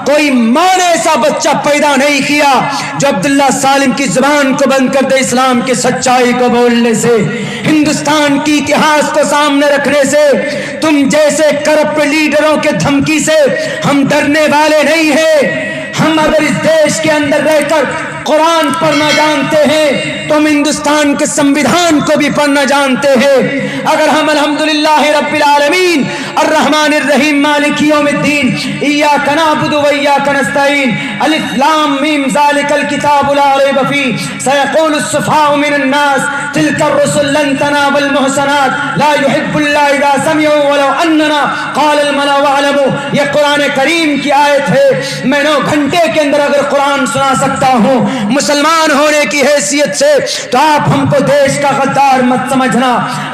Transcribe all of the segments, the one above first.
کوئی ماں نے ایسا بچہ پیدا نہیں کیا جو عبداللہ سالم کی زبان کو بند کر دے اسلام کی سچائی کو بولنے سے، ہندوستان کی اتہاس کو سامنے رکھنے سے۔ تم جیسے کرپٹ لیڈروں کے دھمکی سے ہم ڈرنے والے نہیں ہیں۔ ہم اگر اس دیش کے اندر رہ کر قرآن پڑھنا جانتے ہیں تو ہم ہندوستان کے سمویدھان کو بھی پڑھنا جانتے ہیں۔ اگر ہم الحمدللہ رب العالمین الرحمن الرحیم مالک یوم الدین ایاک نعبد و ایاک نستعین الف لام میم ذالک الکتاب لا ریب فیہ سیقول السفہاء من الناس تلک الرسل لن تنالوا المحسنات لا يحب اللہ اذا سمعوا ولو اننا قال الملأ واعلموا۔ یہ قرآن کریم کی آیت ہے۔ میں 9 گھنٹے کے اندر اگر قرآن سنا سکتا ہوں مسلمان ہونے کی حیثیت سے، تو آپ ہم کو دیش کا غدار مت سمجھنا۔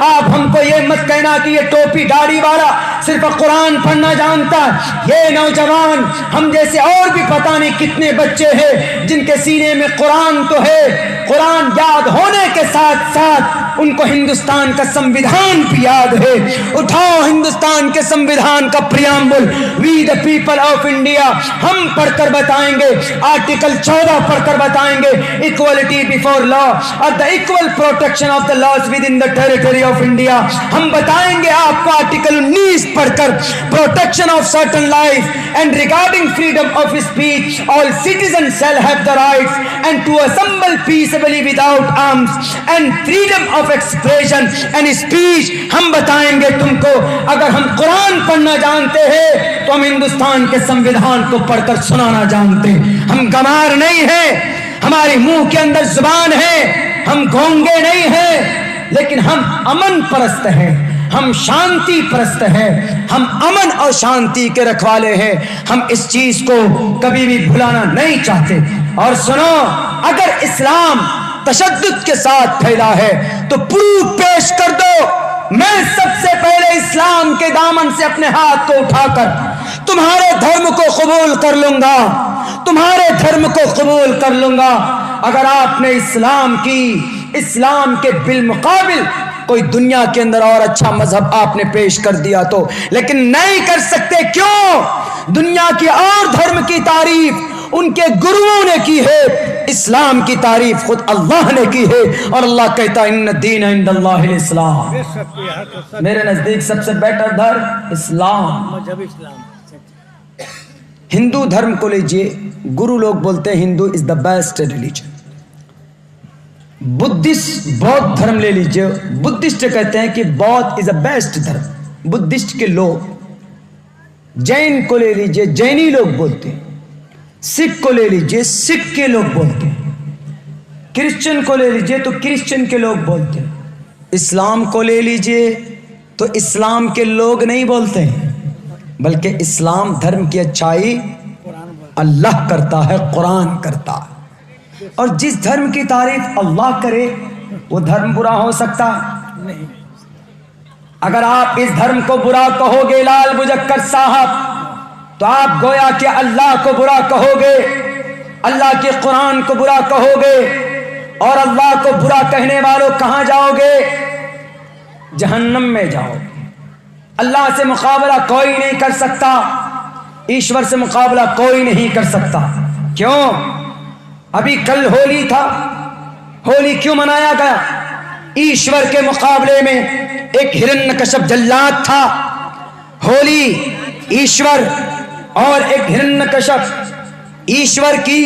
آپ ہم کو یہ مت کہنا کہ یہ ٹوپی داڑھی والا صرف قرآن پڑھنا جانتا۔ یہ نوجوان ہم جیسے اور بھی پتہ نہیں کتنے بچے ہیں جن کے سینے میں قرآن تو ہے، قرآن یاد ہونے کے ساتھ ساتھ ان کو ہندوستان کا سمویدھان بھی یاد ہے۔ اٹھاؤ ہندوستان کے سمویدھان کا پریامبل، وی دا پیپل آف انڈیا، ہم پڑھ کر بتائیں گے۔ آرٹیکل 14 پڑھ کر بتائیں گے، equality before law or the equal protection of the laws within the territory of India. ہم بتائیں گے آپ کو آرٹیکل 19 پڑھ کر، protection of certain life and regarding freedom of speech all citizen shall have the rights and to assemble peaceably without arms and freedom of expression and speech. ہم بتائیں گے تم کو، اگر ہم قرآن پڑھنا جانتے ہیں تو ہم ہندوستان کے سمویدھان کو پڑھ کر سنانا جانتے ہیں۔ ہم گمار نہیں ہیں، ہمارے منہ کے اندر زبان ہے، ہم گونگے نہیں ہیں، لیکن ہم امن پرست ہیں، ہم شانتی پرست ہیں، ہم امن اور شانتی کے رکھوالے ہیں۔ ہم اس چیز کو کبھی بھی بھلانا نہیں چاہتے۔ اور سنو، اگر اسلام تشدد کے ساتھ پھیلا ہے تو پروف پیش کر دو۔ میں سب سے پہلے اسلام کے دامن سے اپنے ہاتھ کو اٹھا کر تمہارے دھرم کو قبول کر لوں گا، تمہارے دھرم کو قبول کر لوں گا، اگر آپ نے اسلام کے بالمقابل کوئی دنیا کے اندر اور اچھا مذہب آپ نے پیش کر دیا تو۔ لیکن نہیں کر سکتے، کیوں؟ دنیا کی اور دھرم کی تعریف ان کے گروؤں نے کی ہے، اسلام کی تعریف خود اللہ نے کی ہے، اور اللہ کہتا ہے ان الدین عند اللہ الاسلام، میرے نزدیک سب سے بیٹر دھرم اسلام۔ ہندو دھرم کو لیجئے، گرو لوگ بولتے ہیں ہندو از دا بیسٹ ریلیجن۔ بدھسٹ بودھ دھرم لے لیجئے، بدھسٹ کہتے ہیں کہ بودھ از اے بیسٹ دھرم، بدھسٹ کے لوگ۔ جین کو لے لیجئے، جینی لوگ بولتے ہیں۔ سکھ کو لے لیجئے، سکھ کے لوگ بولتے ہیں۔ کرسچن کو لے لیجئے تو کرسچن کے لوگ بولتے ہیں۔ اسلام کو لے لیجئے تو اسلام کے لوگ نہیں بولتے ہیں، بلکہ اسلام دھرم کی اچھائی اللہ کرتا ہے، قرآن کرتا ہے۔ اور جس دھرم کی تعریف اللہ کرے وہ دھرم برا ہو سکتا نہیں۔ اگر آپ اس دھرم کو برا کہو گے لال بجکر صاحب، تو آپ گویا کہ اللہ کو برا کہو گے، اللہ کے قرآن کو برا کہو گے، اور اللہ کو برا کہنے والوں کہاں جاؤ گے؟ جہنم میں جاؤ گے۔ اللہ سے مقابلہ کوئی نہیں کر سکتا، ایشور سے مقابلہ کوئی نہیں کر سکتا۔ کیوں؟ ابھی کل ہولی تھا، ہولی کیوں منایا گیا؟ ایشور کے مقابلے میں ایک ہرنیکشپ جلاد تھا۔ ہولی ایشور اور ایک ہرنیکشپ، ایشور کی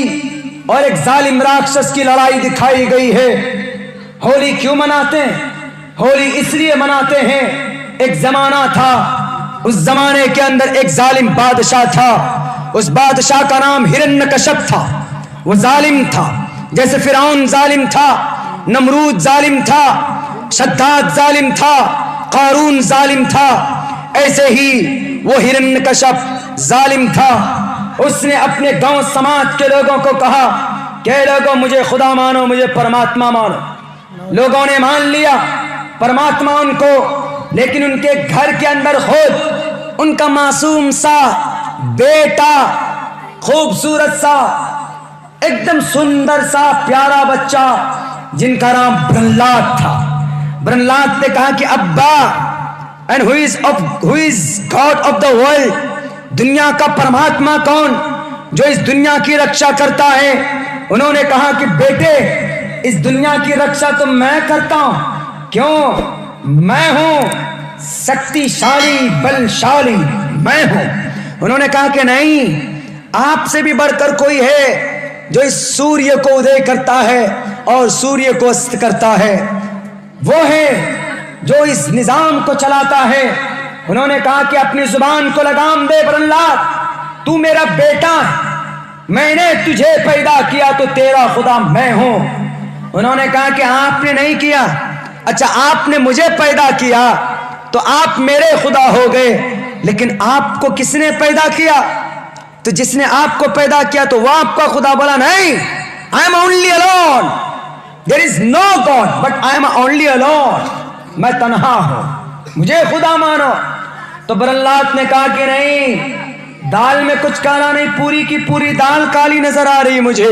اور ایک ظالم راکشس کی لڑائی دکھائی گئی ہے۔ ہولی کیوں مناتے ہیں؟ ہولی اس لیے مناتے ہیں، ایک زمانہ تھا، اس زمانے کے اندر ایک ظالم بادشاہ تھا، اس بادشاہ کا نام ہرنیکشپ تھا۔ وہ ظالم تھا، جیسے فرعون ظالم تھا، نمرود ظالم تھا، شداد ظالم تھا، قارون ظالم تھا، ایسے ہی وہ ہرنیکشپ ظالم تھا۔ اس نے اپنے گاؤں سماج کے لوگوں کو کہا کہ اے لوگوں، مجھے خدا مانو، مجھے پرماتما مانو۔ لوگوں نے مان لیا پرماتما ان کو، لیکن ان کے گھر کے اندر خود ان کا معصوم سا بیٹا، خوبصورت سا، ایک دم سندر سا پیارا بچہ جن کا نام برہلاد تھا۔ برہلاد نے کہا کہ ابا، and who is God of the world، دنیا کا پرماتما کون؟ جو اس دنیا کی رکشا کرتا ہے. انہوں نے کہا کہ بیٹے اس دنیا کی رکشا تو میں کرتا ہوں. کیوں؟ میں ہوں شکتی شالی بلشالی، میں ہوں. انہوں نے کہا کہ نہیں، آپ سے بھی بڑھ کر کوئی ہے جو اس سوریہ کو ادے کرتا ہے اور سوریہ کو است کرتا ہے، وہ ہے جو اس نظام کو چلاتا ہے. انہوں نے کہا کہ اپنی زبان کو لگام دے برلات، تو میرا بیٹا ہے، میں نے تجھے پیدا کیا تو تیرا خدا میں ہوں. انہوں نے کہا کہ آپ نے نہیں کیا. اچھا آپ نے مجھے پیدا کیا تو آپ میرے خدا ہو گئے، لیکن آپ کو کس نے پیدا کیا؟ تو جس نے آپ کو پیدا کیا تو وہ آپ کا خدا. بولا نہیں، I am only alone. There is no God, but I am only alone. میں تنہا ہوں، مجھے خدا مانو. تو برلات نے کہا کہ نہیں، دال میں کچھ کالا نہیں، پوری کی پوری دال کالی نظر آ رہی مجھے.